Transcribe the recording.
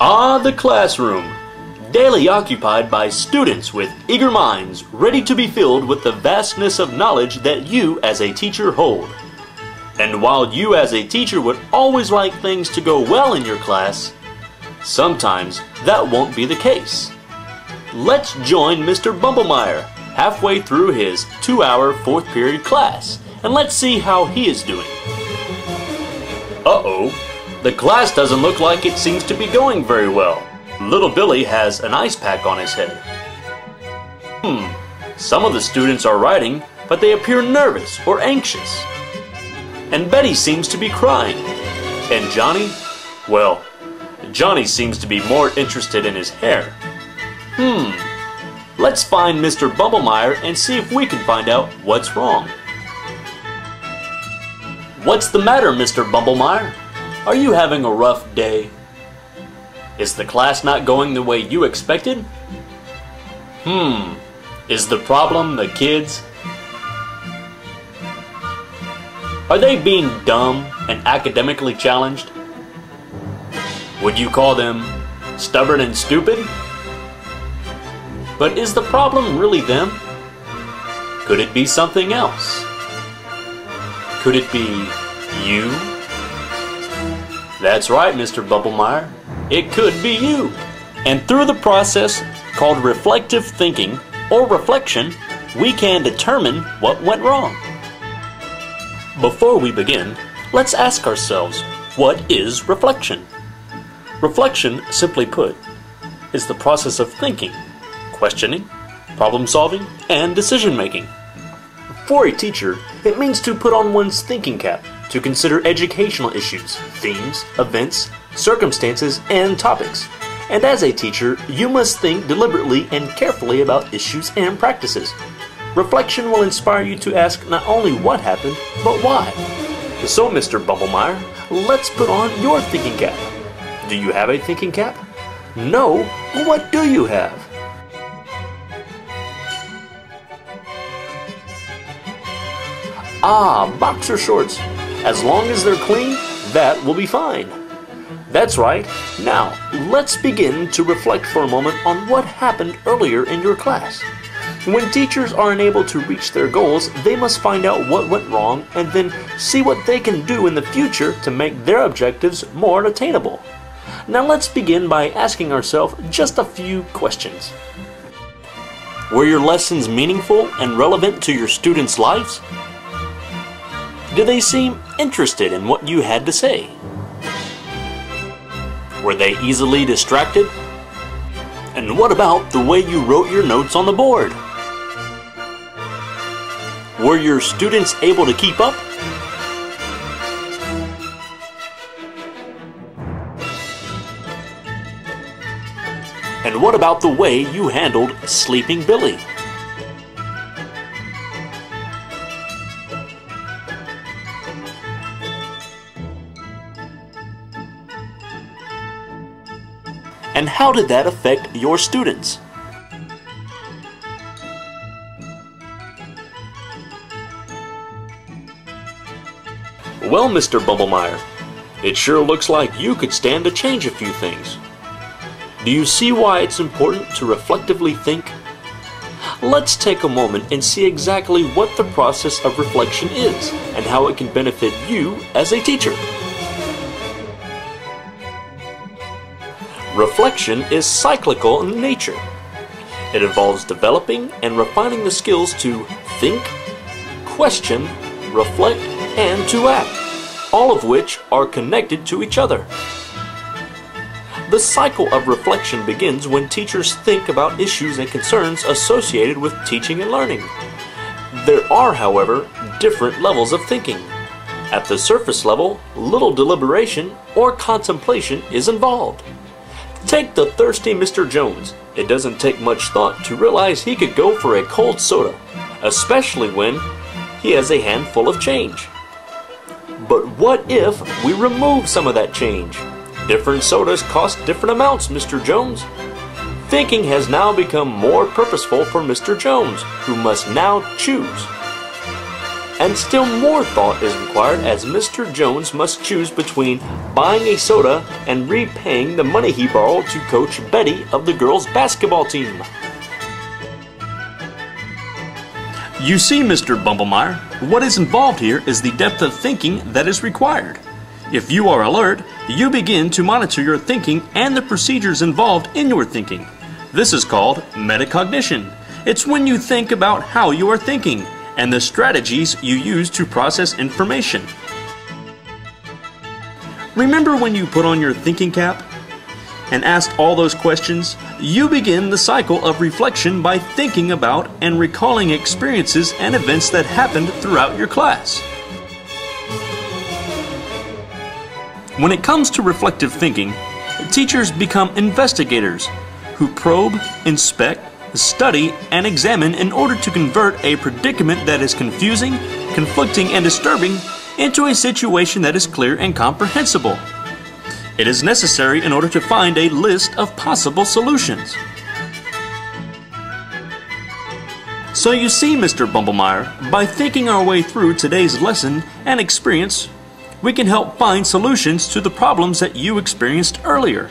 Ah, the classroom, daily occupied by students with eager minds, ready to be filled with the vastness of knowledge that you as a teacher hold. And while you as a teacher would always like things to go well in your class, sometimes that won't be the case. Let's join Mr. Bumblemeyer halfway through his 2-hour 4th period class, and let's see how he is doing. Uh-oh. The class doesn't look like it seems to be going very well. Little Billy has an ice pack on his head. Some of the students are writing, but they appear nervous or anxious. And Betty seems to be crying. And Johnny? Well, Johnny seems to be more interested in his hair. Let's find Mr. Bumblemeyer and see if we can find out what's wrong. What's the matter, Mr. Bumblemeyer? Are you having a rough day? Is the class not going the way you expected? Is the problem the kids? Are they being dumb and academically challenged? Would you call them stubborn and stupid? But is the problem really them? Could it be something else? Could it be you? That's right, Mr. Bumblemeyer. It could be you. And through the process called reflective thinking or reflection, we can determine what went wrong. Before we begin, let's ask ourselves, what is reflection? Reflection, simply put, is the process of thinking, questioning, problem solving, and decision making. For a teacher, it means to put on one's thinking cap, to consider educational issues, themes, events, circumstances, and topics. And as a teacher, you must think deliberately and carefully about issues and practices. Reflection will inspire you to ask not only what happened, but why. So, Mr. Bumblemeyer, let's put on your thinking cap. Do you have a thinking cap? No? What do you have? Ah, boxer shorts. As long as they're clean, that will be fine. That's right. Now, let's begin to reflect for a moment on what happened earlier in your class. When teachers are unable to reach their goals, they must find out what went wrong and then see what they can do in the future to make their objectives more attainable. Now let's begin by asking ourselves just a few questions. Were your lessons meaningful and relevant to your students' lives? Did they seem interested in what you had to say? Were they easily distracted? And what about the way you wrote your notes on the board? Were your students able to keep up? And what about the way you handled Sleeping Billy? And how did that affect your students? Well, Mr. Bumblemeyer, it sure looks like you could stand to change a few things. Do you see why it's important to reflectively think? Let's take a moment and see exactly what the process of reflection is and how it can benefit you as a teacher. Reflection is cyclical in nature. It involves developing and refining the skills to think, question, reflect, and to act, all of which are connected to each other. The cycle of reflection begins when teachers think about issues and concerns associated with teaching and learning. There are, however, different levels of thinking. At the surface level, little deliberation or contemplation is involved. Take the thirsty Mr. Jones. It doesn't take much thought to realize he could go for a cold soda, especially when he has a handful of change. But what if we remove some of that change? Different sodas cost different amounts, Mr. Jones. Thinking has now become more purposeful for Mr. Jones, who must now choose. And still more thought is required as Mr. Jones must choose between buying a soda and repaying the money he borrowed to coach Betty of the girls' basketball team. You see, Mr. Bumblemeyer, what is involved here is the depth of thinking that is required. If you are alert, you begin to monitor your thinking and the procedures involved in your thinking. This is called metacognition. It's when you think about how you are thinking and the strategies you use to process information. Remember when you put on your thinking cap and asked all those questions? You begin the cycle of reflection by thinking about and recalling experiences and events that happened throughout your class. When it comes to reflective thinking, teachers become investigators who probe, inspect, study, and examine in order to convert a predicament that is confusing, conflicting, and disturbing into a situation that is clear and comprehensible. It is necessary in order to find a list of possible solutions. So you see, Mr. Bumblemeyer, by thinking our way through today's lesson and experience, we can help find solutions to the problems that you experienced earlier.